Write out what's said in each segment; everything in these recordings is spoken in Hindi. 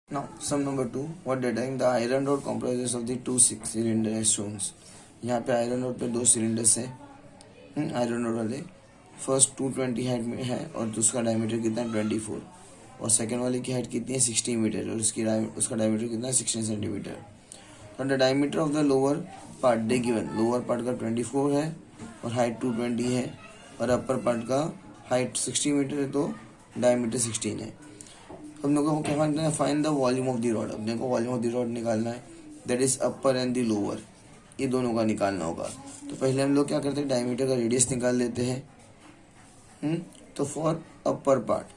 Now, sum number 2. What data in the iron rod comprises of the two six cylinder as shown. यहाँ पे आयरन रोड पे दो सिलेंडर्स है आयरन रोड वाले. फर्स्ट 220 हाइट में है और उसका डायमीटर कितना है 24 और सेकंड वाले की हाइट कितनी है 60 मीटर और उसका डायमीटर कितना है 16 सेंटीमीटर. तो the diameter of the lower part they given. Lower part का 24 है और हाइट 220 है और अपर पार्ट का हाइट 60 मीटर है तो डायमीटर 16 है. हम लोगों को क्या मानना है, find the volume of the rod. अपने को वॉल्यूम ऑफ द रॉड निकालना है, that is upper and the lower, ये दोनों का निकालना होगा. तो पहले हम लोग क्या करते हैं, डायमीटर का रेडियस निकाल लेते हैं. तो for upper part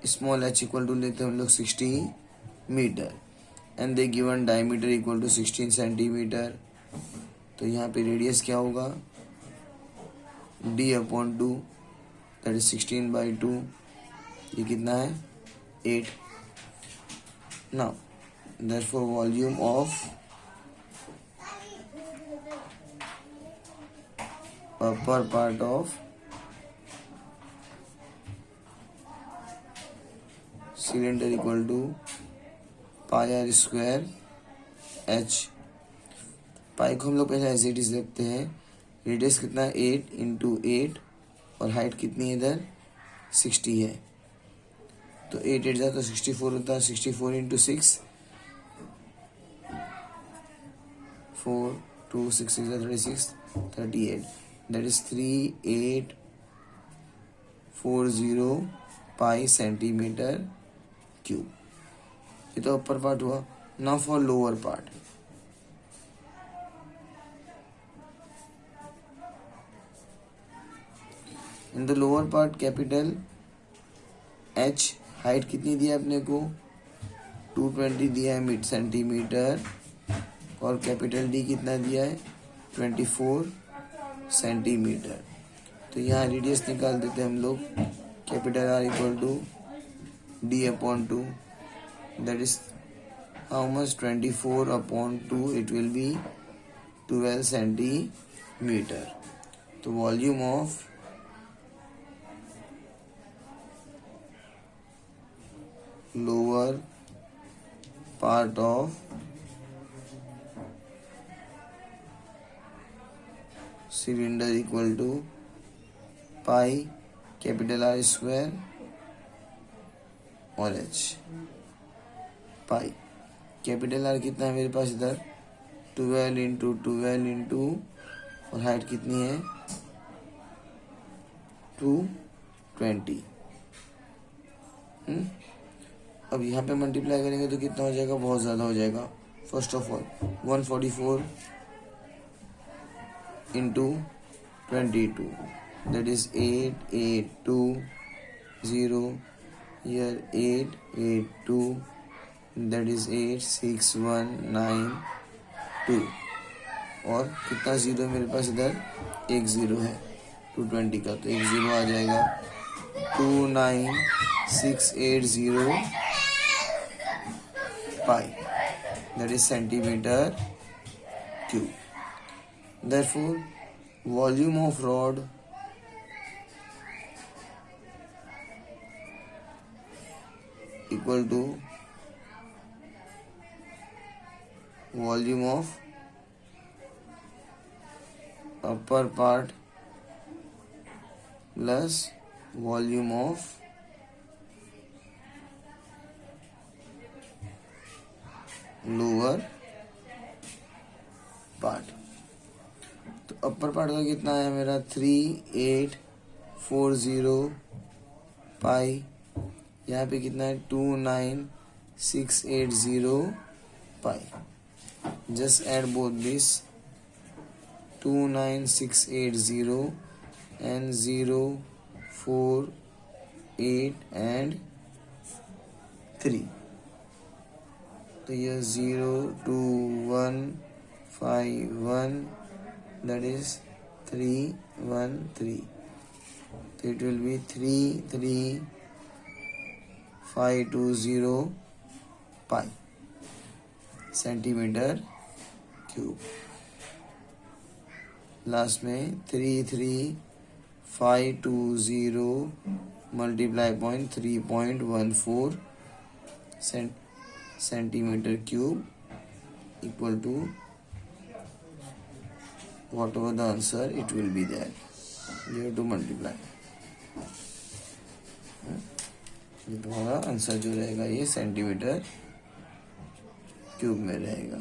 small h equal to लेते हैं हम लोग 60 metre and the given diameter equal to 16 centimetre. तो यहाँ पे रेडियस क्या होगा, d/2, दैट इज 16/2. ये कितना है 8. Now therefore volume of upper part of cylinder equal to pi R square h. Pi को हम लोग पहले एज इट इज देखते हैं. रेडियस कितना है 8 इंटू 8 और हाइट कितनी है इधर 60 है. तो 8 8 जाए तो 64 होता है. 64 into 6 4 2 6 6 36 38, that is 3840 pi centimetre cube. ये तो अपर पार्ट हुआ. Now for lower part. In the lower part capital h height कितनी दिया है अपने को 220 दिया है मिड सेंटीमीटर और कैपिटल D कितना दिया है 24 सेंटीमीटर. तो यहाँ रेडियस निकाल देते हैं हम लोग. Capital R equal to d/2, that is how much 24/2, it will be 12 centimetre. तो volume of lower part of cylinder equal to pi capital R square और h. पाई कैपिटल R कितना है मेरे पास इधर 12 इंटू 12 इंटू और हाइट कितनी है 220. अब यहाँ पे मल्टीप्लाई करेंगे तो कितना हो जाएगा, बहुत ज़्यादा हो जाएगा. First of all 144 into 22, that is 8820 here 882, that is 86192. और कितना जीरो है मेरे पास इधर, एक ज़ीरो है 220 का, तो एक ज़ीरो आ जाएगा. 29680 pi, that is centimeter cube. Therefore, volume of rod equal to volume of upper part plus volume of lower part. तो अपर पार्ट का कितना है मेरा 3840 पाई. यहाँ पे कितना है 29680 pi. Just add both this 29680 and 048 and 3. तो ये 02151, that is 313. तो it will be 33520 pi centimetre cube. Last में 33 520 multiply 3.14 centimeter cube equal to whatever the answer it will be there. You have to multiply. ये तुम्हारा आंसर जो रहेगा ये सेंटीमीटर क्यूब में रहेगा.